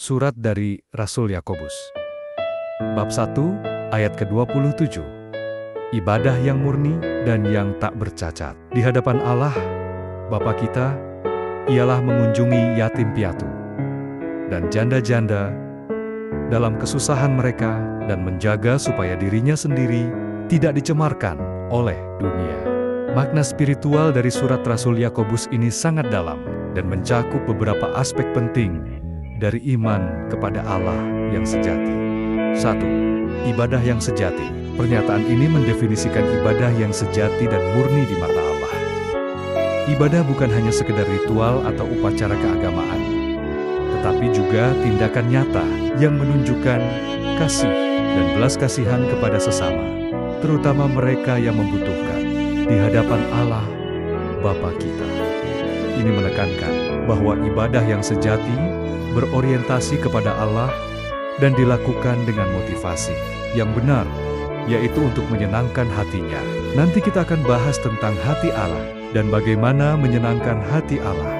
Surat dari Rasul Yakobus. Bab 1, ayat ke-27. Ibadah yang murni dan yang tak bercacat. Di hadapan Allah, Bapa kita, ialah mengunjungi yatim piatu dan janda-janda dalam kesusahan mereka dan menjaga supaya dirinya sendiri tidak dicemarkan oleh dunia. Makna spiritual dari surat Rasul Yakobus ini sangat dalam dan mencakup beberapa aspek penting dari iman kepada Allah yang sejati. 1. Ibadah yang sejati. Pernyataan ini mendefinisikan ibadah yang sejati dan murni di mata Allah. Ibadah bukan hanya sekedar ritual atau upacara keagamaan, tetapi juga tindakan nyata yang menunjukkan kasih dan belas kasihan kepada sesama, terutama mereka yang membutuhkan, di hadapan Allah, Bapa kita. Ini menekankan bahwa ibadah yang sejati berorientasi kepada Allah dan dilakukan dengan motivasi yang benar, yaitu untuk menyenangkan hatinya. Nanti kita akan bahas tentang hati Allah dan bagaimana menyenangkan hati Allah.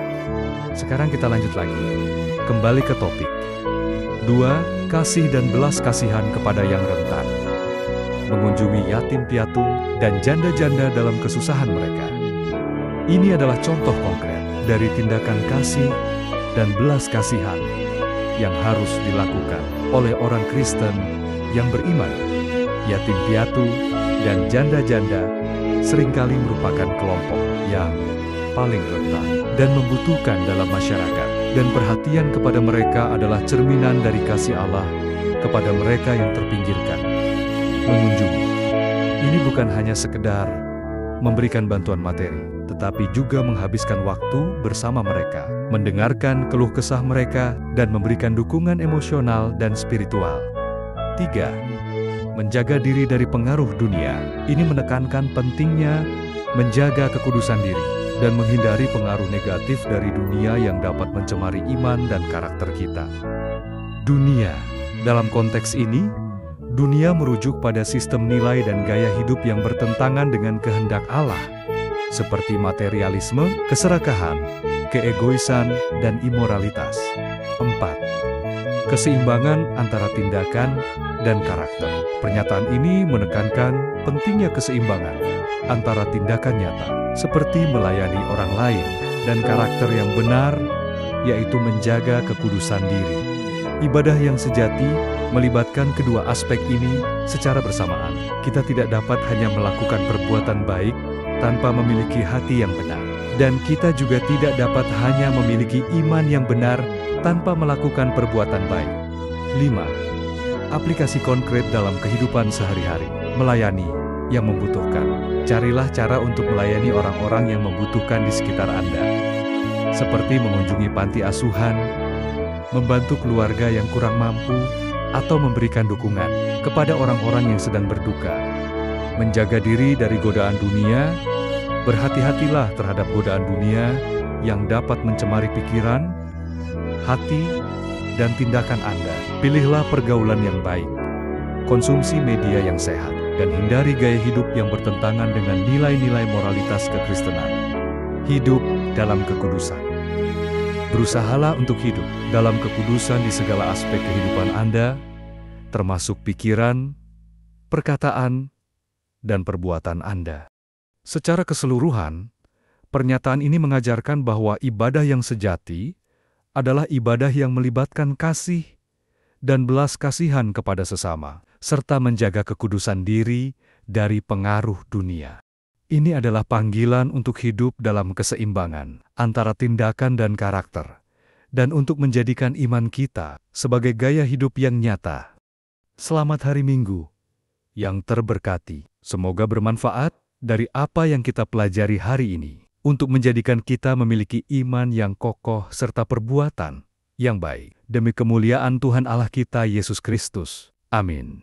Sekarang kita lanjut lagi. Kembali ke topik. 2. Kasih dan belas kasihan kepada yang rentan. Mengunjungi yatim piatu dan janda-janda dalam kesusahan mereka. Ini adalah contoh konkret dari tindakan kasih dan belas kasihan yang harus dilakukan oleh orang Kristen yang beriman. Yatim piatu dan janda-janda seringkali merupakan kelompok yang paling rentan dan membutuhkan dalam masyarakat, dan perhatian kepada mereka adalah cerminan dari kasih Allah kepada mereka yang terpinggirkan. Mengunjungi ini bukan hanya sekedar memberikan bantuan materi, tetapi juga menghabiskan waktu bersama mereka, mendengarkan keluh kesah mereka, dan memberikan dukungan emosional dan spiritual. 3. Menjaga diri dari pengaruh dunia. Ini menekankan pentingnya menjaga kekudusan diri dan menghindari pengaruh negatif dari dunia yang dapat mencemari iman dan karakter kita. Dunia. Dalam konteks ini, dunia merujuk pada sistem nilai dan gaya hidup yang bertentangan dengan kehendak Allah, seperti materialisme, keserakahan, keegoisan, dan imoralitas. 4. Keseimbangan antara tindakan dan karakter. Pernyataan ini menekankan pentingnya keseimbangan antara tindakan nyata, seperti melayani orang lain, dan karakter yang benar, yaitu menjaga kekudusan diri. Ibadah yang sejati melibatkan kedua aspek ini secara bersamaan. Kita tidak dapat hanya melakukan perbuatan baik tanpa memiliki hati yang benar. Dan kita juga tidak dapat hanya memiliki iman yang benar tanpa melakukan perbuatan baik. 5. Aplikasi konkret dalam kehidupan sehari-hari. Melayani yang membutuhkan. Carilah cara untuk melayani orang-orang yang membutuhkan di sekitar Anda, seperti mengunjungi panti asuhan, membantu keluarga yang kurang mampu, atau memberikan dukungan kepada orang-orang yang sedang berduka. Menjaga diri dari godaan dunia. Berhati-hatilah terhadap godaan dunia yang dapat mencemari pikiran, hati, dan tindakan Anda. Pilihlah pergaulan yang baik, konsumsi media yang sehat, dan hindari gaya hidup yang bertentangan dengan nilai-nilai moralitas kekristenan. Hidup dalam kekudusan. Berusahalah untuk hidup dalam kekudusan di segala aspek kehidupan Anda, termasuk pikiran, perkataan, dan perbuatan Anda. Secara keseluruhan, pernyataan ini mengajarkan bahwa ibadah yang sejati adalah ibadah yang melibatkan kasih dan belas kasihan kepada sesama, serta menjaga kekudusan diri dari pengaruh dunia. Ini adalah panggilan untuk hidup dalam keseimbangan antara tindakan dan karakter, dan untuk menjadikan iman kita sebagai gaya hidup yang nyata. Selamat hari Minggu yang terberkati. Semoga bermanfaat dari apa yang kita pelajari hari ini, untuk menjadikan kita memiliki iman yang kokoh serta perbuatan yang baik, demi kemuliaan Tuhan Allah kita Yesus Kristus. Amin.